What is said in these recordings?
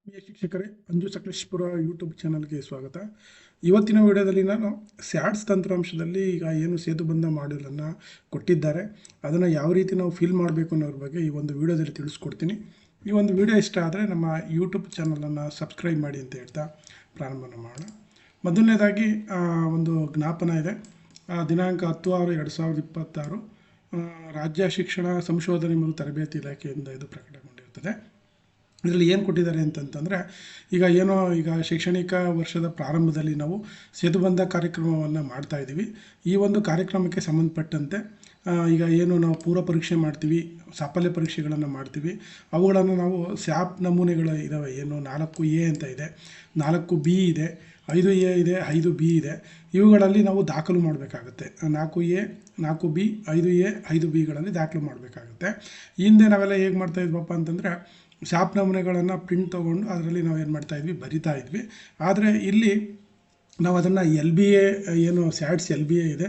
ಪ್ರಿಯ ಶಿಕ್ಷಕರೇ, Anju Sakleshpur YouTube ಚಾನಲ್ಗೆ ಸ್ವಾಗತ. ಇವತ್ತಿನ ವಿಡಿಯೋದಲ್ಲಿ ನಾನು ಸ್ಯಾಡ್ಸ್ ತಂತ್ರಾಂಶದಲ್ಲಿ ಈಗ ಏನು ಸೇತುಬಂಧ ಮಾಡ್ಯೂಲನ್ನು ಕೊಟ್ಟಿದ್ದಾರೆ, ಅದನ್ನು ಯಾವ ರೀತಿ ನಾವು ಫಿಲ್ ಮಾಡಬೇಕು ಅನ್ನೋದ್ರ ಬಗ್ಗೆ ಈ ಒಂದು ವಿಡಿಯೋದಲ್ಲಿ ತಿಳಿಸ್ಕೊಡ್ತೀನಿ. ಈ ಒಂದು ವಿಡಿಯೋ ಇಷ್ಟ ಆದರೆ ನಮ್ಮ ಯೂಟ್ಯೂಬ್ ಚಾನಲನ್ನು ಸಬ್ಸ್ಕ್ರೈಬ್ ಮಾಡಿ ಅಂತ ಹೇಳ್ತಾ ಪ್ರಾರಂಭ ಮಾಡೋಣ. ಮೊದಲನೇದಾಗಿ ಒಂದು ಜ್ಞಾಪನ ಇದೆ. ದಿನಾಂಕ 10/6/2026 ರಾಜ್ಯ ಶಿಕ್ಷಣ ಸಂಶೋಧನೆ ಮತ್ತು ತರಬೇತಿ ಇಲಾಖೆಯಿಂದ ಇದು ಪ್ರಕಟಗೊಂಡಿರುತ್ತದೆ. ಇದರಲ್ಲಿ ಏನು ಕೊಟ್ಟಿದ್ದಾರೆ ಅಂತಂತಂದರೆ, ಈಗ ಶೈಕ್ಷಣಿಕ ವರ್ಷದ ಪ್ರಾರಂಭದಲ್ಲಿ ನಾವು ಸೇತುಬಂಧ ಕಾರ್ಯಕ್ರಮವನ್ನು ಮಾಡ್ತಾಯಿದ್ದೀವಿ. ಈ ಒಂದು ಕಾರ್ಯಕ್ರಮಕ್ಕೆ ಸಂಬಂಧಪಟ್ಟಂತೆ ಈಗ ಏನು ನಾವು ಪೂರ್ವ ಪರೀಕ್ಷೆ ಮಾಡ್ತೀವಿ, ಸಾಫಲ್ಯ ಪರೀಕ್ಷೆಗಳನ್ನು ಮಾಡ್ತೀವಿ, ಅವುಗಳನ್ನು ನಾವು ಸ್ಯಾಪ್ ನಮೂನೆಗಳು ಇದ್ದಾವೆ. ಏನು 4A ಅಂತ ಇದೆ, 4B ಇದೆ, 5A ಇದೆ, 5B ಇದೆ. ಇವುಗಳಲ್ಲಿ ನಾವು ದಾಖಲು ಮಾಡಬೇಕಾಗುತ್ತೆ. 4A, 4B, 5A, 5Bಗಳಲ್ಲಿ ದಾಖಲು ಮಾಡಬೇಕಾಗುತ್ತೆ. ಹಿಂದೆ ನಾವೆಲ್ಲ ಹೇಗೆ ಮಾಡ್ತಾಯಿದ್ವಪ್ಪ ಅಂತಂದರೆ, ಶಾಪ್ ನಮೂನೆಗಳನ್ನು ಪ್ರಿಂಟ್ ತೊಗೊಂಡು ಅದರಲ್ಲಿ ನಾವು ಏನು ಮಾಡ್ತಾಯಿದ್ವಿ, ಬರಿತಾ ಇದ್ವಿ. ಆದರೆ ಇಲ್ಲಿ ನಾವು ಅದನ್ನು LBA, ಏನು ಸ್ಯಾಡ್ಸ್ LBA ಇದೆ,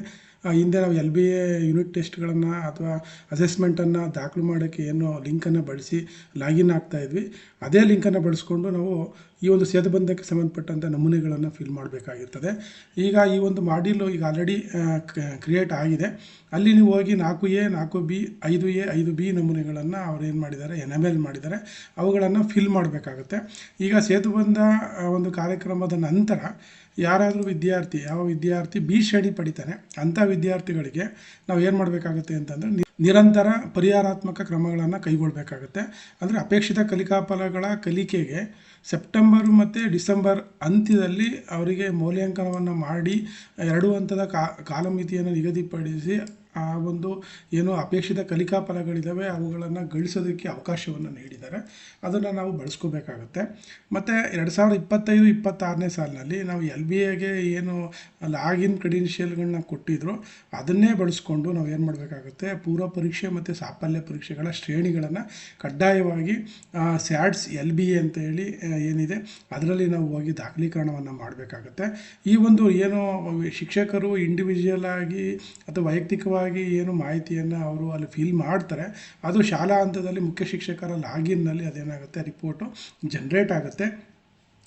ಹಿಂದೆ ನಾವು LBA ಯೂನಿಟ್ ಟೆಸ್ಟ್ಗಳನ್ನು ಅಥವಾ ಅಸೆಸ್ಮೆಂಟನ್ನು ದಾಖಲು ಮಾಡೋಕ್ಕೆ ಏನು ಲಿಂಕನ್ನು ಬಳಸಿ ಲಾಗಿನ್ ಆಗ್ತಾಯಿದ್ವಿ, ಅದೇ ಲಿಂಕನ್ನು ಬಳಸ್ಕೊಂಡು ನಾವು ಈ ಒಂದು ಸೇತುಬಂಧಕ್ಕೆ ಸಂಬಂಧಪಟ್ಟಂಥ ನಮೂನೆಗಳನ್ನು ಫಿಲ್ ಮಾಡಬೇಕಾಗಿರ್ತದೆ. ಈಗ ಈ ಒಂದು ಮಾಡ್ಯೂಲು ಈಗ ಆಲ್ರೆಡಿ ಕ್ರಿಯೇಟ್ ಆಗಿದೆ. ಅಲ್ಲಿ ನೀವು ಹೋಗಿ 4A, 4B, 5A, 5B ನಮೂನೆಗಳನ್ನು ಅವ್ರು ಏನು ಮಾಡಿದ್ದಾರೆ, ಎನೇಬಲ್ ಮಾಡಿದ್ದಾರೆ. ಅವುಗಳನ್ನು ಫಿಲ್ ಮಾಡಬೇಕಾಗುತ್ತೆ. ಈಗ ಸೇತುಬಂಧ ಒಂದು ಕಾರ್ಯಕ್ರಮದ ನಂತರ ಯಾರಾದರೂ ಯಾವ ವಿದ್ಯಾರ್ಥಿ B ಶ್ರೇಣಿ ಪಡಿತಾನೆ, ಅಂಥ ವಿದ್ಯಾರ್ಥಿಗಳಿಗೆ ನಾವು ಏನು ಮಾಡಬೇಕಾಗುತ್ತೆ ಅಂತಂದರೆ, ನಿರಂತರ ಪರಿಹಾರಾತ್ಮಕ ಕ್ರಮಗಳನ್ನು ಕೈಗೊಳ್ಳಬೇಕಾಗುತ್ತೆ. ಅಂದರೆ ಅಪೇಕ್ಷಿತ ಕಲಿಕಾ ಫಲಗಳ ಕಲಿಕೆಗೆ ಸೆಪ್ಟೆಂಬರ್ ಮತ್ತು ಡಿಸೆಂಬರ್ ಅಂತ್ಯದಲ್ಲಿ ಅವರಿಗೆ ಮೌಲ್ಯಾಂಕನವನ್ನು ಮಾಡಿ 2 ಹಂತದ ಕಾಲಮಿತಿಯನ್ನು ನಿಗದಿಪಡಿಸಿ ಆ ಒಂದು ಏನು ಅಪೇಕ್ಷಿತ ಕಲಿಕಾ ಫಲಗಳಿದ್ದಾವೆ ಅವುಗಳನ್ನು ಗಳಿಸೋದಕ್ಕೆ ಅವಕಾಶವನ್ನು ನೀಡಿದ್ದಾರೆ. ಅದನ್ನು ನಾವು ಬಳಸ್ಕೋಬೇಕಾಗತ್ತೆ. ಮತ್ತು 2025-26ನೇ ಸಾಲಿನಲ್ಲಿ ನಾವು LBAಗೆ ಏನು ಲಾಗಿನ್ ಕ್ರೆಡೆನ್ಷಿಯಲ್ಗಳನ್ನ ಕೊಟ್ಟಿದ್ರು, ಅದನ್ನೇ ಬಳಸ್ಕೊಂಡು ನಾವು ಏನು ಮಾಡಬೇಕಾಗುತ್ತೆ, ಪೂರ್ವ ಪರೀಕ್ಷೆ ಮತ್ತು ಸಾಫಲ್ಯ ಪರೀಕ್ಷೆಗಳ ಶ್ರೇಣಿಗಳನ್ನು ಕಡ್ಡಾಯವಾಗಿ ಸ್ಯಾಡ್ಸ್ LBA ಅಂತ ಹೇಳಿ ಏನಿದೆ ಅದರಲ್ಲಿ ನಾವು ಹೋಗಿ ದಾಖಲೀಕರಣವನ್ನು ಮಾಡಬೇಕಾಗುತ್ತೆ. ಈ ಒಂದು ಏನು ಶಿಕ್ಷಕರು ಇಂಡಿವಿಜುವಲ್ ಆಗಿ ಅಥವಾ ವೈಯಕ್ತಿಕವಾಗಿ ಏನು ಮಾಹಿತಿಯನ್ನು ಅವರು ಅಲ್ಲಿ ಫಿಲ್ ಮಾಡ್ತಾರೆ, ಅದು ಶಾಲಾ ಹಂತದಲ್ಲಿ ಮುಖ್ಯ ಶಿಕ್ಷಕರ ಲಾಗಿನ್ನಲ್ಲಿ ಅದೇನಾಗುತ್ತೆ, ರಿಪೋರ್ಟು ಜನ್ರೇಟ್ ಆಗುತ್ತೆ.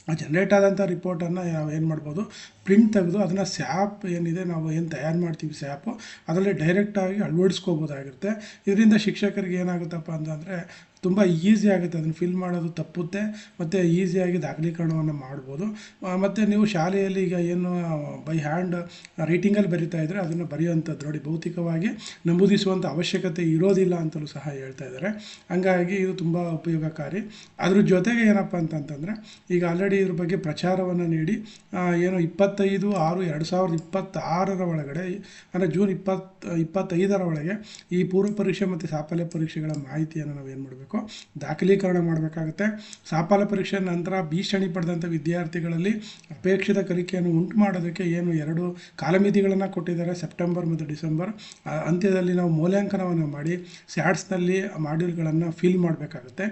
ಆ ಜನ್ರೇಟ್ ಆದಂಥ ರಿಪೋರ್ಟನ್ನು ನಾವು ಏನು ಮಾಡ್ಬೋದು, ಪ್ರಿಂಟ್ ತೆಗೆದು ಅದನ್ನು ಸ್ಯಾಪ್ ಏನಿದೆ, ನಾವು ಏನು ತಯಾರು ಮಾಡ್ತೀವಿ ಸ್ಯಾಪು, ಅದರಲ್ಲಿ ಡೈರೆಕ್ಟಾಗಿ ಅಳವಡಿಸ್ಕೋಬೋದಾಗಿರುತ್ತೆ. ಇದರಿಂದ ಶಿಕ್ಷಕರಿಗೆ ಏನಾಗುತ್ತಪ್ಪ ಅಂತಂದರೆ ತುಂಬ ಈಸಿ ಆಗುತ್ತೆ. ಅದನ್ನು ಫಿಲ್ ಮಾಡೋದು ತಪ್ಪುತ್ತೆ ಮತ್ತು ಈಸಿಯಾಗಿ ದಾಖಲೀಕರಣವನ್ನು ಮಾಡ್ಬೋದು. ಮತ್ತು ನೀವು ಶಾಲೆಯಲ್ಲಿ ಈಗ ಏನು ಬೈ ಹ್ಯಾಂಡ್ ರೈಟಿಂಗಲ್ಲಿ ಬರಿತಾ ಇದ್ದರೆ ಅದನ್ನು ಬರೆಯುವಂಥದ್ದು ನೋಡಿ, ಭೌತಿಕವಾಗಿ ನಮೂದಿಸುವಂಥ ಅವಶ್ಯಕತೆ ಇರೋದಿಲ್ಲ ಅಂತಲೂ ಸಹ ಹೇಳ್ತಾ ಇದ್ದಾರೆ. ಹಂಗಾಗಿ ಇದು ತುಂಬ ಉಪಯೋಗಕಾರಿ. ಅದ್ರ ಜೊತೆಗೆ ಏನಪ್ಪ ಅಂತಂತಂದರೆ, ಈಗ ಆಲ್ರೆಡಿ ಇದ್ರ ಬಗ್ಗೆ ಪ್ರಚಾರವನ್ನು ನೀಡಿ ಏನು 25/6/2026 ಒಳಗಡೆ, ಅಂದರೆ ಜೂನ್ 25ರ ಒಳಗೆ ಈ ಪೂರ್ವ ಪರೀಕ್ಷೆ ಮತ್ತು ಸಾಫಲ್ಯ ಪರೀಕ್ಷೆಗಳ ಮಾಹಿತಿಯನ್ನು ನಾವು ಏನು ಮಾಡಬೇಕು, ದಾಖಲೀಕರಣ ಮಾಡಬೇಕಾಗುತ್ತೆ. ಸಾಫಲ್ಯ ಪರೀಕ್ಷೆ ನಂತರ B ಶ್ರೇಣಿ ಪಡೆದಂಥ ವಿದ್ಯಾರ್ಥಿಗಳಲ್ಲಿ ಅಪೇಕ್ಷಿತ ಕಲಿಕೆಯನ್ನು ಉಂಟು ಮಾಡೋದಕ್ಕೆ ಏನು 2 ಕಾಲಮಿತಿಗಳನ್ನು ಕೊಟ್ಟಿದ್ದಾರೆ, ಸೆಪ್ಟೆಂಬರ್ ಮತ್ತು ಡಿಸೆಂಬರ್ ಅಂತ್ಯದಲ್ಲಿ ನಾವು ಮೌಲ್ಯಾಂಕನವನ್ನು ಮಾಡಿ ಸ್ಯಾಡ್ಸ್ನಲ್ಲಿ ಮಾಡ್ಯೂಲ್ಗಳನ್ನು ಫಿಲ್ ಮಾಡಬೇಕಾಗುತ್ತೆ.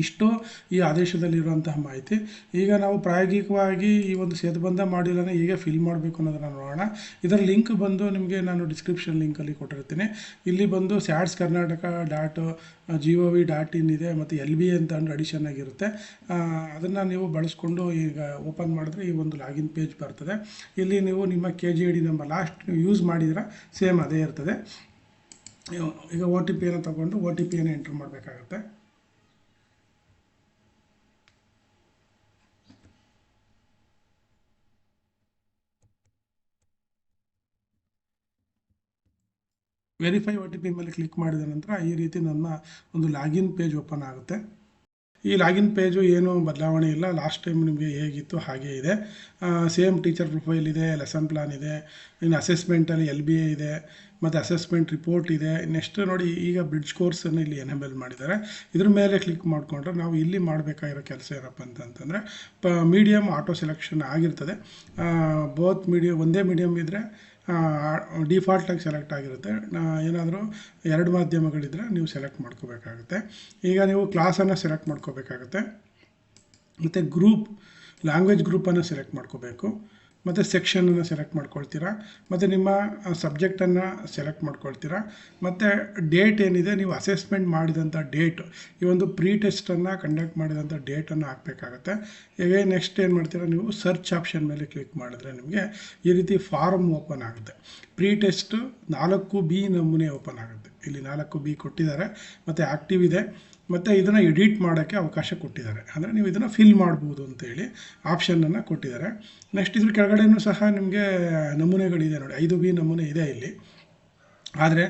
ಇಷ್ಟು ಈ ಆದೇಶದಲ್ಲಿರುವಂತಹ ಮಾಹಿತಿ. ಈಗ ನಾವು ಪ್ರಾಯೋಗಿಕವಾಗಿ ಈ ಒಂದು ಸೇತುಬಂಧ ಮಾಡ್ಯೂಲನ್ನು ಹೇಗೆ ಫಿಲ್ ಮಾಡಬೇಕು ಅನ್ನೋದನ್ನು ನೋಡೋಣ. ಇದರ ಲಿಂಕ್ ಬಂದು ನಿಮಗೆ ನಾನು ಡಿಸ್ಕ್ರಿಪ್ಷನ್ ಲಿಂಕಲ್ಲಿ ಕೊಟ್ಟಿರ್ತೀನಿ. ಇಲ್ಲಿ ಬಂದು sadskarnataka.gov.in ಇದೆ, ಮತ್ತು LBA ಅಂತ ಒಂದು ಅಡಿಷನ್ ಆಗಿರುತ್ತೆ. ಅದನ್ನು ನೀವು ಬಳಸ್ಕೊಂಡು ಈಗ ಓಪನ್ ಮಾಡಿದ್ರೆ ಈ ಒಂದು ಲಾಗಿನ್ ಪೇಜ್ ಬರ್ತದೆ. ಇಲ್ಲಿ ನೀವು ನಿಮ್ಮ KGID ನಂಬರ್ ಲಾಸ್ಟ್ ಯೂಸ್ ಮಾಡಿದ್ರೆ ಸೇಮ್ ಅದೇ ಇರ್ತದೆ. ಈಗ OTPಯನ್ನು ತಗೊಂಡು OTPಯನ್ನು ಎಂಟ್ರ್ ಮಾಡಬೇಕಾಗುತ್ತೆ. ವೆರಿಫೈ OTP ಮೇಲೆ ಕ್ಲಿಕ್ ಮಾಡಿದ ನಂತರ ಈ ರೀತಿ ನಮ್ಮ ಒಂದು ಲಾಗಿನ್ ಪೇಜ್ ಓಪನ್ ಆಗುತ್ತೆ. ಈ ಲಾಗಿನ್ ಪೇಜು ಏನು ಬದಲಾವಣೆ ಇಲ್ಲ, ಲಾಸ್ಟ್ ಟೈಮ್ ನಿಮಗೆ ಹೇಗಿತ್ತು ಹಾಗೇ ಇದೆ. ಸೇಮ್ ಟೀಚರ್ ಪ್ರೊಫೈಲ್ ಇದೆ, ಲೆಸನ್ ಪ್ಲಾನ್ ಇದೆ, ಇನ್ನು ಅಸೆಸ್ಮೆಂಟಲ್ಲಿ LBA ಇದೆ, ಮತ್ತು ಅಸೆಸ್ಮೆಂಟ್ ರಿಪೋರ್ಟ್ ಇದೆ. ನೆಕ್ಸ್ಟ್ ನೋಡಿ, ಈಗ ಬ್ರಿಡ್ಜ್ ಕೋರ್ಸನ್ನು ಇಲ್ಲಿ ಎನೇಬಲ್ ಮಾಡಿದ್ದಾರೆ. ಇದ್ರ ಮೇಲೆ ಕ್ಲಿಕ್ ಮಾಡಿಕೊಂಡ್ರೆ ನಾವು ಇಲ್ಲಿ ಮಾಡಬೇಕಾಗಿರೋ ಕೆಲಸ ಏನಪ್ಪ ಅಂತಂದರೆ, ಮೀಡಿಯಮ್ ಆಟೋ ಸೆಲೆಕ್ಷನ್ ಆಗಿರ್ತದೆ. ಬೋತ್ ಒಂದೇ ಮೀಡಿಯಮ್ ಇದ್ದರೆ ಡಿಫಾಲ್ಟಾಗಿ ಸೆಲೆಕ್ಟ್ ಆಗಿರುತ್ತೆ. ಏನಾದರೂ 2 ಮಾಧ್ಯಮಗಳಿದ್ದರೆ ನೀವು ಸೆಲೆಕ್ಟ್ ಮಾಡ್ಕೋಬೇಕಾಗುತ್ತೆ. ಈಗ ನೀವು ಕ್ಲಾಸನ್ನು ಸೆಲೆಕ್ಟ್ ಮಾಡ್ಕೋಬೇಕಾಗುತ್ತೆ, ಮತ್ತು ಲ್ಯಾಂಗ್ವೇಜ್ ಗ್ರೂಪನ್ನು ಸೆಲೆಕ್ಟ್ ಮಾಡ್ಕೋಬೇಕು. ಮತ್ತು ಸೆಕ್ಷನನ್ನು ಸೆಲೆಕ್ಟ್ ಮಾಡ್ಕೊಳ್ತೀರಾ, ಮತ್ತು ನಿಮ್ಮ ಸಬ್ಜೆಕ್ಟನ್ನು ಸೆಲೆಕ್ಟ್ ಮಾಡ್ಕೊಳ್ತೀರಾ, ಮತ್ತು ಡೇಟ್ ಏನಿದೆ ನೀವು ಅಸೆಸ್ಮೆಂಟ್ ಮಾಡಿದಂಥ ಡೇಟ್, ಈ ಒಂದು ಪ್ರೀ ಟೆಸ್ಟನ್ನು ಕಂಡಕ್ಟ್ ಮಾಡಿದಂಥ ಡೇಟನ್ನು ಹಾಕಬೇಕಾಗತ್ತೆ. ಈಗ ನೆಕ್ಸ್ಟ್ ಏನು ಮಾಡ್ತೀರಾ, ನೀವು ಸರ್ಚ್ ಆಪ್ಷನ್ ಮೇಲೆ ಕ್ಲಿಕ್ ಮಾಡಿದ್ರೆ ನಿಮಗೆ ಈ ರೀತಿ ಫಾರಮ್ ಓಪನ್ ಆಗುತ್ತೆ. ಪ್ರೀ ಟೆಸ್ಟ್ 4B ನಮೂನೆ ಓಪನ್ ಆಗುತ್ತೆ. ಇಲ್ಲಿ 4B ಕೊಟ್ಟಿದ್ದಾರೆ ಮತ್ತು ಆ್ಯಕ್ಟಿವ್ ಇದೆ, ಮತ್ತು ಇದನ್ನು ಎಡಿಟ್ ಮಾಡೋಕ್ಕೆ ಅವಕಾಶ ಕೊಟ್ಟಿದ್ದಾರೆ. ಅಂದರೆ ನೀವು ಇದನ್ನು ಫಿಲ್ ಮಾಡ್ಬೋದು ಅಂತೇಳಿ ಆಪ್ಷನನ್ನು ಕೊಟ್ಟಿದ್ದಾರೆ. ನೆಕ್ಸ್ಟ್ ಇದ್ರ ಕೆಳಗಡೆಯೂ ಸಹ ನಿಮಗೆ ನಮೂನೆಗಳಿದೆ ನೋಡಿ, 5B ನಮೂನೆ ಇದೆ ಇಲ್ಲಿ. ಆದರೆ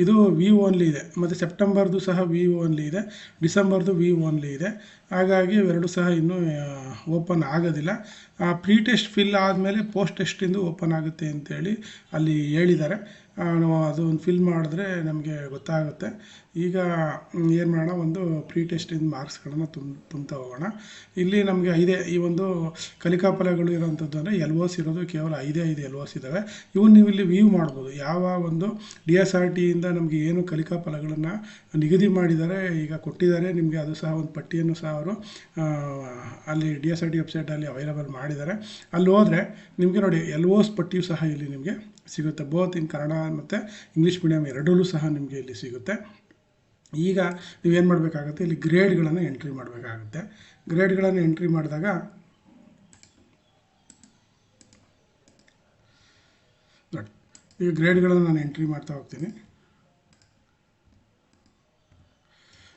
ಇದು ವ್ಯೂ ಓನ್ಲಿ ಇದೆ, ಮತ್ತು ಸೆಪ್ಟೆಂಬರ್ದು ಸಹ ವ್ಯೂ ಓನ್ಲಿ ಇದೆ, ಡಿಸೆಂಬರ್ದು ವ್ಯೂ ಓನ್ಲಿ ಇದೆ. ಹಾಗಾಗಿ ಇವೆರಡು ಸಹ ಇನ್ನೂ ಓಪನ್ ಆಗೋದಿಲ್ಲ. ಪ್ರೀ ಟೆಸ್ಟ್ ಫಿಲ್ ಆದಮೇಲೆ ಪೋಸ್ಟ್ ಟೆಸ್ಟಿಂದು ಓಪನ್ ಆಗುತ್ತೆ ಅಂತೇಳಿ ಅಲ್ಲಿ ಹೇಳಿದ್ದಾರೆ. ನಾವು ಅದೊಂದು ಫಿಲ್ ಮಾಡಿದ್ರೆ ನಮಗೆ ಗೊತ್ತಾಗುತ್ತೆ. ಈಗ ಏನು ಮಾಡೋಣ, ಒಂದು ಪ್ರೀ ಟೆಸ್ಟಿಂದ ಮಾರ್ಕ್ಸ್ಗಳನ್ನು ತುಂಬ್ತಾ ಹೋಗೋಣ. ಇಲ್ಲಿ ನಮಗೆ ಈ ಒಂದು ಕಲಿಕಾ ಫಲಗಳು ಇರೋವಂಥದ್ದು ಅಂದರೆ LOS ಇರೋದು ಕೇವಲ 5 LOS ಇದ್ದಾವೆ. ಇವು ನೀವು ಇಲ್ಲಿ ವ್ಯೂ ಮಾಡ್ಬೋದು. ಯಾವ ಒಂದು DSRTಯಿಂದ ನಮಗೆ ಏನು ಕಲಿಕಾ ಫಲಗಳನ್ನು ನಿಗದಿ ಮಾಡಿದ್ದಾರೆ, ಈಗ ಕೊಟ್ಟಿದ್ದಾರೆ ನಿಮಗೆ, ಅದು ಸಹ ಒಂದು ಪಟ್ಟಿಯನ್ನು ಸಹ ಅವರು ಅಲ್ಲಿ DSRT ವೆಬ್ಸೈಟಲ್ಲಿ ಅವೈಲಬಲ್ ಮಾಡಿದ್ದಾರೆ. ಅಲ್ಲಿ ಹೋದರೆ ನಿಮಗೆ ನೋಡಿ LOS ಪಟ್ಟಿಯು ಸಹ ಇಲ್ಲಿ ನಿಮಗೆ ಸಿಗುತ್ತೆ. ಬೋತ್ ಇನ್ ಕನ್ನಡ ಮತ್ತು ಇಂಗ್ಲೀಷ್ ಮೀಡಿಯಮ್ ಎರಡರಲ್ಲೂ ಸಹ ನಿಮಗೆ ಇಲ್ಲಿ ಸಿಗುತ್ತೆ. ಈಗ ನೀವೇನು ಮಾಡಬೇಕಾಗುತ್ತೆ, ಇಲ್ಲಿ ಗ್ರೇಡ್ಗಳನ್ನು ಎಂಟ್ರಿ ಮಾಡಬೇಕಾಗುತ್ತೆ. ಗ್ರೇಡ್ಗಳನ್ನು ಎಂಟ್ರಿ ಮಾಡಿದಾಗ ನೋಡಿ, ಈ ಗ್ರೇಡ್ಗಳನ್ನು ನಾನು ಎಂಟ್ರಿ ಮಾಡ್ತಾ ಹೋಗ್ತೀನಿ.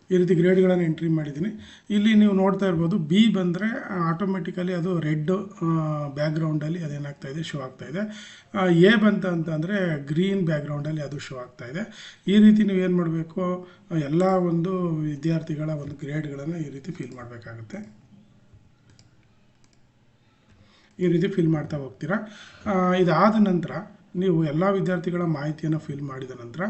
ಈ ರೀತಿ ಗ್ರೇಡ್ಗಳನ್ನು ಎಂಟ್ರಿ ಮಾಡಿದ್ದೀನಿ. ಇಲ್ಲಿ ನೀವು ನೋಡ್ತಾ ಇರ್ಬೋದು, B ಬಂದರೆ ಆಟೋಮೆಟಿಕಲಿ ಅದು ರೆಡ್ ಬ್ಯಾಕ್ಗ್ರೌಂಡಲ್ಲಿ ಅದೇನಾಗ್ತಾಯಿದೆ, ಶೋ ಆಗ್ತಾಯಿದೆ. A ಬಂತ ಅಂತಂದರೆ ಗ್ರೀನ್ ಬ್ಯಾಕ್ಗ್ರೌಂಡಲ್ಲಿ ಅದು ಶೋ ಆಗ್ತಾಯಿದೆ. ಈ ರೀತಿ ನೀವು ಏನು ಮಾಡಬೇಕು, ಎಲ್ಲ ಒಂದು ವಿದ್ಯಾರ್ಥಿಗಳ ಒಂದು ಗ್ರೇಡ್ಗಳನ್ನು ಈ ರೀತಿ ಫಿಲ್ ಮಾಡಬೇಕಾಗುತ್ತೆ. ಈ ರೀತಿ ಫಿಲ್ ಮಾಡ್ತಾ ಹೋಗ್ತೀರಾ. ಇದಾದ ನಂತರ ನೀವು ಎಲ್ಲ ವಿದ್ಯಾರ್ಥಿಗಳ ಮಾಹಿತಿಯನ್ನು ಫಿಲ್ ಮಾಡಿದ ನಂತರ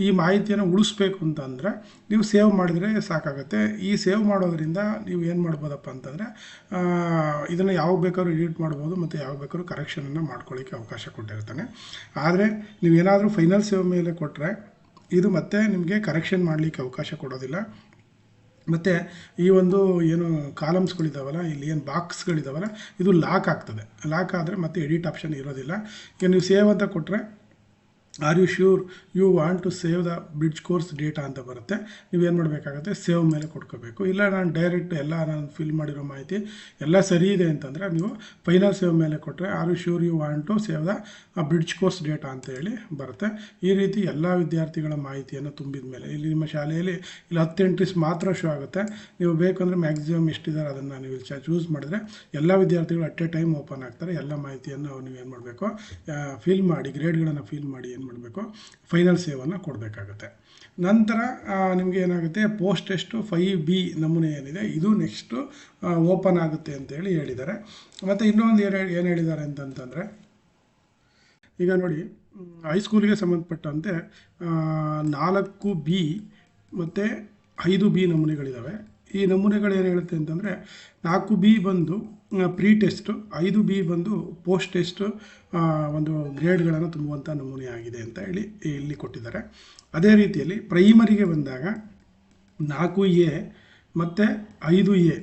ಈ ಮಾಹಿತಿಯನ್ನು ಉಳಿಸ್ಬೇಕು ಅಂತಂದರೆ ನೀವು ಸೇವ್ ಮಾಡಿದರೆ ಸಾಕಾಗುತ್ತೆ. ಈ ಸೇವ್ ಮಾಡೋದ್ರಿಂದ ನೀವು ಏನು ಮಾಡ್ಬೋದಪ್ಪ ಅಂತಂದರೆ ಇದನ್ನು ಯಾವಾಗ ಬೇಕಾದ್ರೂ ಎಡಿಟ್ ಮಾಡ್ಬೋದು ಮತ್ತು ಯಾವಾಗ ಬೇಕಾದ್ರೂ ಕರೆಕ್ಷನನ್ನು ಮಾಡ್ಕೊಳ್ಳಿಕ್ಕೆ ಅವಕಾಶ ಕೊಟ್ಟಿರ್ತಾನೆ. ಆದರೆ ನೀವೇನಾದರೂ ಫೈನಲ್ ಸೇವ್ ಮೇಲೆ ಕೊಟ್ಟರೆ ಇದು ಮತ್ತೆ ನಿಮಗೆ ಕರೆಕ್ಷನ್ ಮಾಡಲಿಕ್ಕೆ ಅವಕಾಶ ಕೊಡೋದಿಲ್ಲ. ಮತ್ತು ಈ ಒಂದು ಏನು ಕಾಲಮ್ಸ್ಗಳಿದ್ದಾವಲ್ಲ, ಇಲ್ಲಿ ಏನು ಬಾಕ್ಸ್ಗಳಿದ್ದಾವಲ್ಲ, ಇದು ಲಾಕ್ ಆಗ್ತದೆ. ಲಾಕ್ ಆದರೆ ಮತ್ತೆ ಎಡಿಟ್ ಆಪ್ಷನ್ ಇರೋದಿಲ್ಲ. ಈಗ ನೀವು ಸೇವ್ ಅಂತ ಕೊಟ್ಟರೆ are you sure you want to save the bridge course data ಅಂತ ಬರುತ್ತೆ. ನೀವೇನು ಮಾಡಬೇಕಾಗುತ್ತೆ, ಸೇವ್ ಮೇಲೆ ಕೊಡ್ಕೋಬೇಕು. ಇಲ್ಲ ನಾನು ಡೈರೆಕ್ಟ್ ಎಲ್ಲ ನಾನು ಫಿಲ್ ಮಾಡಿರೋ ಮಾಹಿತಿ ಎಲ್ಲ ಸರಿ ಇದೆ ಅಂತಂದರೆ ನೀವು ಫೈನಲ್ ಸೇವ್ ಮೇಲೆ ಕೊಟ್ಟರೆ are you sure you want to save the bridge course data ಅಂತ ಹೇಳಿ ಬರುತ್ತೆ. ಈ ರೀತಿ ಎಲ್ಲ ವಿದ್ಯಾರ್ಥಿಗಳ ಮಾಹಿತಿಯನ್ನು ತುಂಬಿದ ಮೇಲೆ ಇಲ್ಲಿ ನಿಮ್ಮ ಶಾಲೆಯಲ್ಲಿ ಇಲ್ಲಿ 10 ಎಂಟ್ರೀಸ್ ಮಾತ್ರ ಶೋ ಆಗುತ್ತೆ. ನೀವು ಬೇಕಂದರೆ ಮ್ಯಾಕ್ಸಿಮಮ್ ಎಷ್ಟಿದ್ದಾರೆ ಅದನ್ನು ನೀವು ಚೂಸ್ ಮಾಡಿದ್ರೆ ಎಲ್ಲ ವಿದ್ಯಾರ್ಥಿಗಳು ಅಟ್ ಎ ಟೈಮ್ ಓಪನ್ ಆಗ್ತಾರೆ. ಎಲ್ಲ ಮಾಹಿತಿಯನ್ನು ನೀವೇನು ಮಾಡಬೇಕು, ಫಿಲ್ ಮಾಡಿ, ಗ್ರೇಡ್ಗಳನ್ನು ಫಿಲ್ ಮಾಡಿ ಏನು ಮಾಡಬೇಕು, ಫೈನಲ್ ಸೇವನ್ನು ಕೊಡಬೇಕಾಗುತ್ತೆ. ನಂತರ ನಿಮಗೆ ಏನಾಗುತ್ತೆ, ಪೋಸ್ಟ್ ಟೆಸ್ಟು 5B ನಮೂನೆ ಏನಿದೆ ಇದು ನೆಕ್ಸ್ಟು ಓಪನ್ ಆಗುತ್ತೆ ಅಂತೇಳಿ ಹೇಳಿದ್ದಾರೆ. ಮತ್ತು ಇನ್ನೊಂದು ಏನು ಹೇಳಿದ್ದಾರೆ ಅಂತಂತಂದರೆ, ಈಗ ನೋಡಿ ಹೈಸ್ಕೂಲಿಗೆ ಸಂಬಂಧಪಟ್ಟಂತೆ 4B ಮತ್ತು 5B ನಮೂನೆಗಳಿದ್ದಾವೆ. ಈ ನಮೂನೆಗಳು ಏನು ಹೇಳುತ್ತೆ ಅಂತಂದರೆ 4B ಬಂದು ಪ್ರೀ ಟೆಸ್ಟು, 5B ಬಂದು ಪೋಸ್ಟ್ ಟೆಸ್ಟು ಒಂದು ಗ್ರೇಡ್ಗಳನ್ನು ತುಂಬುವಂಥ ನಮೂನೆ ಆಗಿದೆ ಅಂತ ಹೇಳಿ ಇಲ್ಲಿ ಕೊಟ್ಟಿದ್ದಾರೆ. ಅದೇ ರೀತಿಯಲ್ಲಿ ಪ್ರೈಮರಿಗೆ ಬಂದಾಗ 4A ಮತ್ತು 5A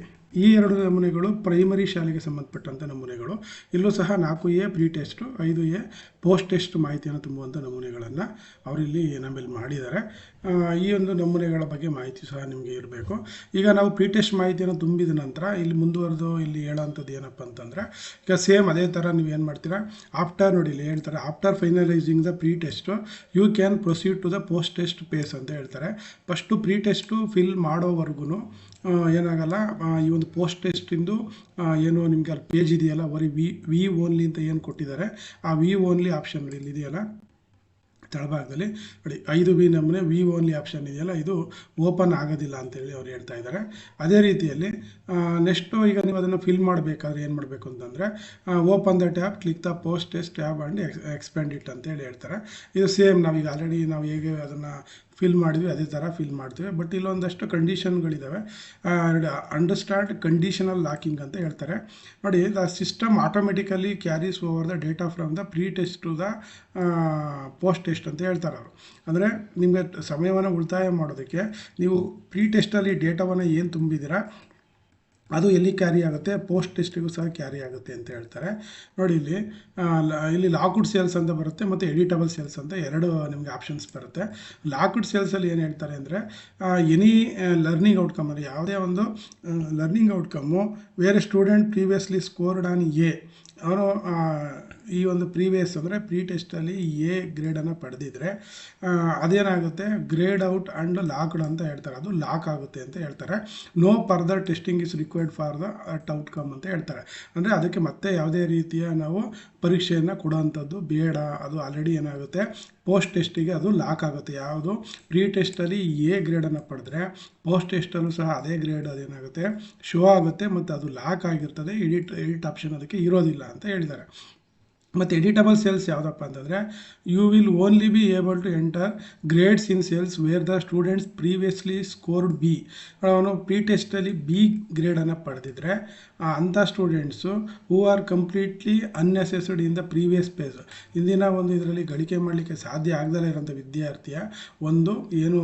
ಈ ಎರಡು ನಮೂನೆಗಳು ಪ್ರೈಮರಿ ಶಾಲೆಗೆ ಸಂಬಂಧಪಟ್ಟಂಥ ನಮೂನೆಗಳು. ಇಲ್ಲೂ ಸಹ 4A pre test, 5A post test ಮಾಹಿತಿಯನ್ನು ತುಂಬುವಂಥ ನಮೂನೆಗಳನ್ನು ಅವರಿಲ್ಲಿ ನಮ್ಮಲ್ಲಿ ಮಾಡಿದ್ದಾರೆ. ಈ ಒಂದು ನಮೂನೆಗಳ ಬಗ್ಗೆ ಮಾಹಿತಿ ಸಹ ನಿಮಗೆ ಇರಬೇಕು. ಈಗ ನಾವು ಪ್ರೀ ಟೆಸ್ಟ್ ಮಾಹಿತಿಯನ್ನು ತುಂಬಿದ ನಂತರ ಇಲ್ಲಿ ಮುಂದುವರೆದು ಇಲ್ಲಿ ಹೇಳೋಂಥದ್ದು ಏನಪ್ಪ ಅಂತಂದರೆ, ಈಗ ಸೇಮ್ ಅದೇ ಥರ ನೀವು ಏನು ಮಾಡ್ತೀರಾ, ಆಫ್ಟರ್ ನೋಡಿ ಇಲ್ಲಿ ಹೇಳ್ತಾರೆ, after finalizing the pre test you can proceed to the post test phase ಅಂತ ಹೇಳ್ತಾರೆ. ಫಸ್ಟು ಪ್ರೀ ಟೆಸ್ಟು ಫಿಲ್ ಮಾಡೋವರೆಗೂ ಏನಾಗಲ್ಲ, ಈ ಒಂದು ಪೋಸ್ಟ್ ಟೆಸ್ಟಿಂದು ಏನು ನಿಮಗೆ ಅಲ್ಲಿ ಪೇಜ್ ಇದೆಯಲ್ಲ, ಬರೀ ವಿ ಓನ್ಲಿ ಅಂತ ಏನು ಕೊಟ್ಟಿದ್ದಾರೆ, ಆ ವಿ ಓನ್ಲಿ ಆಪ್ಷನ್ ಇಲ್ಲಿ ಇದೆಯಲ್ಲ ತಳಭಾಗದಲ್ಲಿ ನೋಡಿ, 5B ನಮೂನೆ ವಿ ಓನ್ಲಿ ಆಪ್ಷನ್ ಇದೆಯಲ್ಲ, ಇದು ಓಪನ್ ಆಗೋದಿಲ್ಲ ಅಂತೇಳಿ ಅವ್ರು ಹೇಳ್ತಾ ಇದ್ದಾರೆ. ಅದೇ ರೀತಿಯಲ್ಲಿ ನೆಕ್ಸ್ಟು ಈಗ ನೀವು ಅದನ್ನು ಫಿಲ್ ಮಾಡಬೇಕಾದ್ರೆ ಏನು ಮಾಡಬೇಕು ಅಂತಂದರೆ, open the tab, click the post test tab and expand it ಅಂತೇಳಿ ಹೇಳ್ತಾರೆ. ಇದು ಸೇಮ್ ನಾವೀಗ ಆಲ್ರೆಡಿ ನಾವು ಹೇಗೆ ಅದನ್ನು ಫಿಲ್ ಮಾಡಿದ್ವಿ ಅದೇ ಥರ ಫಿಲ್ ಮಾಡ್ತೀವಿ. ಬಟ್ ಇಲ್ಲೊಂದಷ್ಟು ಕಂಡೀಷನ್ಗಳಿದ್ದಾವೆ. ಅಂಡರ್ಸ್ಟ್ಯಾಂಡ್ ಕಂಡೀಷನಲ್ ಲಾಕಿಂಗ್ ಅಂತ ಹೇಳ್ತಾರೆ. ನೋಡಿ, the system automatically carries over the data from the pre test to the post test ಅಂತ ಹೇಳ್ತಾರೆ ಅವರು. ಅಂದರೆ ನಿಮಗೆ ಸಮಯವನ್ನು ಉಳಿತಾಯ ಮಾಡೋದಕ್ಕೆ ನೀವು ಪ್ರೀ ಟೆಸ್ಟಲ್ಲಿ ಡೇಟಾವನ್ನು ಏನು ತುಂಬಿದ್ದೀರಾ ಅದು ಎಲ್ಲಿ ಕ್ಯಾರಿ ಆಗುತ್ತೆ, ಪೋಸ್ಟ್ ಟೆಸ್ಟಿಗೂ ಸಹ ಕ್ಯಾರಿ ಆಗುತ್ತೆ ಅಂತ ಹೇಳ್ತಾರೆ. ನೋಡಿ ಇಲ್ಲಿ ಲಾಕ್ಡ್ ಸೇಲ್ಸ್ ಅಂತ ಬರುತ್ತೆ ಮತ್ತು ಎಡಿಟಬಲ್ ಸೇಲ್ಸ್ ಅಂತ ಎರಡು ನಿಮಗೆ ಆಪ್ಷನ್ಸ್ ಬರುತ್ತೆ. ಲಾಕ್ಡ್ ಸೇಲ್ಸಲ್ಲಿ ಏನು ಹೇಳ್ತಾರೆ ಅಂದರೆ ಎನಿ ಲರ್ನಿಂಗ್ ಔಟ್ಕಮ್ ಅಂದರೆ ಯಾವುದೇ ಒಂದು learning outcome where student previously scored an A, ಅವನು ಈ ಒಂದು ಪ್ರೀವಿಯಸ್ ಅಂದರೆ ಪ್ರೀ ಟೆಸ್ಟಲ್ಲಿ ಎ ಗ್ರೇಡನ್ನು ಪಡೆದಿದ್ರೆ ಅದೇನಾಗುತ್ತೆ, ಗ್ರೇಡ್ ಔಟ್ ಆ್ಯಂಡ್ ಲಾಕ್ಡ್ ಅಂತ ಹೇಳ್ತಾರೆ, ಅದು ಲಾಕ್ ಆಗುತ್ತೆ ಅಂತ ಹೇಳ್ತಾರೆ. No further testing is required for the outcome ಅಂತ ಹೇಳ್ತಾರೆ. ಅಂದರೆ ಅದಕ್ಕೆ ಮತ್ತೆ ಯಾವುದೇ ರೀತಿಯ ನಾವು ಪರೀಕ್ಷೆಯನ್ನು ಕೊಡೋವಂಥದ್ದು ಬೇಡ, ಅದು ಆಲ್ರೆಡಿ ಏನಾಗುತ್ತೆ ಪೋಸ್ಟ್ ಟೆಸ್ಟಿಗೆ ಅದು ಲಾಕ್ ಆಗುತ್ತೆ. ಯಾವುದು ಪ್ರೀ ಟೆಸ್ಟಲ್ಲಿ ಎ ಗ್ರೇಡನ್ನು ಪಡೆದ್ರೆ ಪೋಸ್ಟ್ ಟೆಸ್ಟಲ್ಲೂ ಸಹ ಅದೇ ಗ್ರೇಡ್ ಅದೇನಾಗುತ್ತೆ ಶೋ ಆಗುತ್ತೆ ಮತ್ತು ಅದು ಲಾಕ್ ಆಗಿರ್ತದೆ, ಎಡಿಟ್ ಆಪ್ಷನ್ ಅದಕ್ಕೆ ಇರೋದಿಲ್ಲ ಅಂತ ಹೇಳಿದ್ದಾರೆ. ಮತ್ತು ಎಡಿಟಬಲ್ ಸೇಲ್ಸ್ ಯಾವುದಪ್ಪ ಅಂತಂದರೆ you will only be able to enter grades in cells where the students previously scored B. ಅವನು ಪ್ರೀ ಟೆಸ್ಟಲ್ಲಿ ಬಿ ಗ್ರೇಡನ್ನು ಪಡೆದಿದ್ರೆ ಅಂಥ students who are completely unassessed in the previous page, ಇಂದಿನ ಒಂದು ಇದರಲ್ಲಿ ಗಳಿಕೆ ಮಾಡಲಿಕ್ಕೆ ಸಾಧ್ಯ ಆಗದಲ್ಲೇ ಇರೋಂಥ ವಿದ್ಯಾರ್ಥಿಯ ಒಂದು ಏನು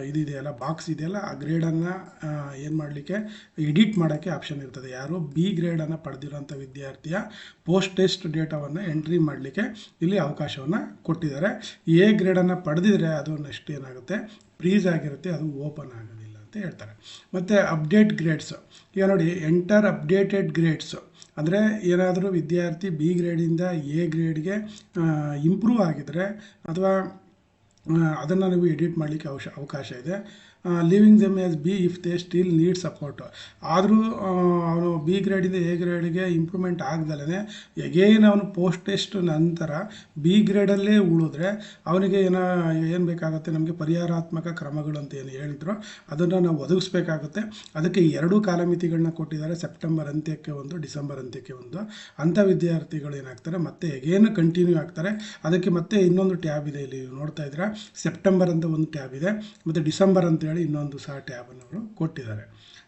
ಇದಿದೆಯಲ್ಲ ಬಾಕ್ಸ್ ಇದೆಯಲ್ಲ ಆ ಗ್ರೇಡನ್ನು ಏನು ಮಾಡಲಿಕ್ಕೆ ಎಡಿಟ್ ಮಾಡೋಕ್ಕೆ ಆಪ್ಷನ್ ಇರ್ತದೆ. ಯಾರು ಬಿ ಗ್ರೇಡನ್ನು ಪಡೆದಿರೋಂಥ ವಿದ್ಯಾರ್ಥಿಯ ಪೋಸ್ಟ್ ಟೆಸ್ಟ್ ಡೇಟಾವನ್ನು ಎಂಟ್ರಿ ಮಾಡಲಿಕ್ಕೆ ಇಲ್ಲಿ ಅವಕಾಶವನ್ನು ಕೊಟ್ಟಿದ್ದಾರೆ. ಎ ಗ್ರೇಡನ್ನು ಪಡೆದಿದ್ರೆ ಅದು ನೆಕ್ಸ್ಟ್ ಏನಾಗುತ್ತೆ ಫ್ರೀಸ್ ಆಗಿರುತ್ತೆ, ಅದು ಓಪನ್ ಆಗೋದಿಲ್ಲ ಅಂತ ಹೇಳ್ತಾರೆ. ಮತ್ತು ಅಪ್ಡೇಟ್ ಗ್ರೇಡ್ಸ್, ಈಗ ನೋಡಿ ಎಂಟರ್ ಅಪ್ಡೇಟೆಡ್ ಗ್ರೇಡ್ಸ್ ಅಂದರೆ ಏನಾದರೂ ವಿದ್ಯಾರ್ಥಿ ಬಿ ಗ್ರೇಡಿಂದ ಎ ಗ್ರೇಡ್ಗೆ ಇಂಪ್ರೂವ್ ಆಗಿದರೆ ಅಥವಾ ಅದನ್ನು ನೀವು ಎಡಿಟ್ ಮಾಡಲಿಕ್ಕೆ ಅವಕಾಶ ಇದೆ. Leaving them as B if they still need support. ಆದರೂ ಅವನು ಬಿ ಗ್ರೇಡಿಂದ ಎ ಗ್ರೇಡ್ಗೆ ಇಂಪ್ರೂವ್ಮೆಂಟ್ ಆಗ್ದಲೇ ಎಗೇನ್ ಅವನು ಪೋಸ್ಟ್ ಟೆಸ್ಟ್ ನಂತರ ಬಿ ಗ್ರೇಡಲ್ಲೇ ಉಳಿದ್ರೆ ಅವನಿಗೆ ಏನು ಬೇಕಾಗುತ್ತೆ, ನಮಗೆ ಪರಿಹಾರಾತ್ಮಕ ಕ್ರಮಗಳು ಅಂತ ಏನು ಹೇಳಿದ್ರು ಅದನ್ನು ನಾವು ಒದಗಿಸ್ಬೇಕಾಗುತ್ತೆ. ಅದಕ್ಕೆ 2 ಕಾಲಮಿತಿಗಳನ್ನ ಕೊಟ್ಟಿದ್ದಾರೆ, ಸೆಪ್ಟೆಂಬರ್ ಅಂತ್ಯಕ್ಕೆ ಒಂದು, ಡಿಸೆಂಬರ್ ಅಂತ್ಯಕ್ಕೆ ಒಂದು. ಅಂಥ ವಿದ್ಯಾರ್ಥಿಗಳು ಏನಾಗ್ತಾರೆ ಮತ್ತೆ ಎಗೇನ್ ಕಂಟಿನ್ಯೂ ಆಗ್ತಾರೆ. ಅದಕ್ಕೆ ಮತ್ತೆ ಇನ್ನೊಂದು ಟ್ಯಾಬ್ ಇದೆ, ಇಲ್ಲಿ ನೋಡ್ತಾ ಇದ್ದೀರಾ ಸೆಪ್ಟೆಂಬರ್ ಅಂತ ಒಂದು ಟ್ಯಾಬ್ ಇದೆ ಮತ್ತು ಡಿಸೆಂಬರ್ ಅಂತೇಳಿ ಇನ್ನೊಂದು ಸಹ ಟ್ಯಾಬನ್ನು ಅವರು ಕೊಟ್ಟಿದ್ದಾರೆ.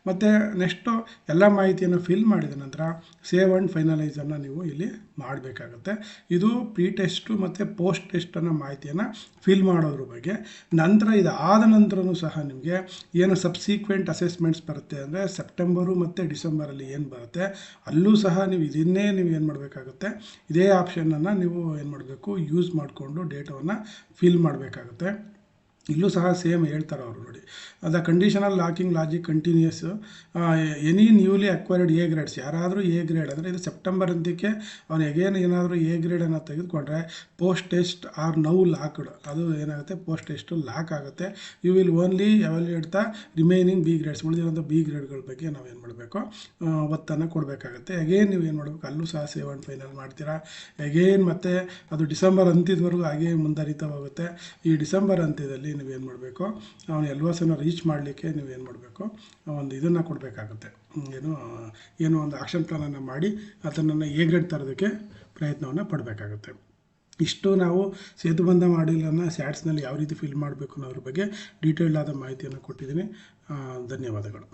ಮತ್ತು ನೆಕ್ಸ್ಟು ಎಲ್ಲ ಮಾಹಿತಿಯನ್ನು ಫಿಲ್ ಮಾಡಿದ ನಂತರ ಸೇವ್ ಆ್ಯಂಡ್ ಫೈನಲೈಸನ್ನು ನೀವು ಇಲ್ಲಿ ಮಾಡಬೇಕಾಗುತ್ತೆ. ಇದು ಪ್ರೀ ಟೆಸ್ಟು ಮತ್ತು ಪೋಸ್ಟ್ ಟೆಸ್ಟನ್ನು ಮಾಹಿತಿಯನ್ನು ಫಿಲ್ ಮಾಡೋದ್ರ ಬಗ್ಗೆ. ನಂತರ ಇದಾದ ನಂತರನೂ ಸಹ ನಿಮಗೆ ಏನು ಸಬ್ಸಿಕ್ವೆಂಟ್ ಅಸೆಸ್ಮೆಂಟ್ಸ್ ಬರುತ್ತೆ ಅಂದರೆ ಸೆಪ್ಟೆಂಬರು ಮತ್ತು ಡಿಸೆಂಬರಲ್ಲಿ ಏನು ಬರುತ್ತೆ ಅಲ್ಲೂ ಸಹ ನೀವು ಇದನ್ನೇ ನೀವು ಏನು ಮಾಡಬೇಕಾಗುತ್ತೆ, ಇದೇ ಆಪ್ಷನನ್ನು ನೀವು ಏನು ಮಾಡಬೇಕು ಯೂಸ್ ಮಾಡಿಕೊಂಡು ಡೇಟಾವನ್ನು ಫಿಲ್ ಮಾಡಬೇಕಾಗುತ್ತೆ. ಇಲ್ಲೂ ಸಹ ಸೇಮ್ ಹೇಳ್ತಾರೆ ಅವರು. ನೋಡಿ, the conditional locking logic continues any newly acquired A grades, ಯಾರಾದರೂ ಎ ಗ್ರೇಡ್ ಅಂದರೆ ಇದು ಸೆಪ್ಟೆಂಬರ್ ಅಂತ್ಯಕ್ಕೆ ಅವನು ಎಗೇನ್ ಏನಾದರೂ ಎ ಗ್ರೇಡನ್ನು ತೆಗೆದುಕೊಂಡ್ರೆ post test are now locked, ಅದು ಏನಾಗುತ್ತೆ ಪೋಸ್ಟ್ ಟೆಸ್ಟು ಲಾಕ್ ಆಗುತ್ತೆ. You will only evaluate the remaining B grades, ಉಳಿದಿರೋಂಥ ಬಿ ಗ್ರೇಡ್ಗಳ ಬಗ್ಗೆ ನಾವು ಏನು ಮಾಡಬೇಕು ಒತ್ತನ್ನು ಕೊಡಬೇಕಾಗುತ್ತೆ. ಅಗೇನ್ ನೀವು ಏನು ಮಾಡಬೇಕು, ಅಲ್ಲೂ ಸಹ ಸೇವ್ ಆ್ಯಂಡ್ ಫೈನಲ್ ಮಾಡ್ತೀರಾ. ಅಗೇನ್ ಮತ್ತು ಅದು ಡಿಸೆಂಬರ್ ಅಂತ್ಯದವರೆಗೂ ಹಾಗೇ ಮುಂದುವರಿತಾ ಹೋಗುತ್ತೆ. ಈ ಡಿಸೆಂಬರ್ ಅಂತ್ಯದಲ್ಲಿ ನೀವೇನು ಮಾಡಬೇಕು, ಅವನು ಎಲ್ವಸನ್ನು ರೀಚ್ ಮಾಡಲಿಕ್ಕೆ ನೀವೇನು ಮಾಡಬೇಕು, ಒಂದು ಇದನ್ನು ಕೊಡಬೇಕಾಗುತ್ತೆ, ಏನು ಒಂದು ಆಕ್ಷನ್ ಪ್ಲಾನನ್ನು ಮಾಡಿ ಅದನ್ನು ಎ ಗ್ರೇಡ್ ತರೋದಕ್ಕೆ ಪ್ರಯತ್ನವನ್ನು ಪಡಬೇಕಾಗುತ್ತೆ. ಇಷ್ಟು ನಾವು ಸೇತುಬಂಧ ಮಾಡಿಲನ್ನು ಸ್ಯಾಟ್ಸ್ನಲ್ಲಿ ಯಾವ ರೀತಿ ಫಿಲ್ ಮಾಡಬೇಕು ಅನ್ನೋದ್ರ ಬಗ್ಗೆ ಡೀಟೇಲ್ಡ್ ಆದ ಮಾಹಿತಿಯನ್ನು ಕೊಟ್ಟಿದ್ದೀನಿ. ಧನ್ಯವಾದಗಳು.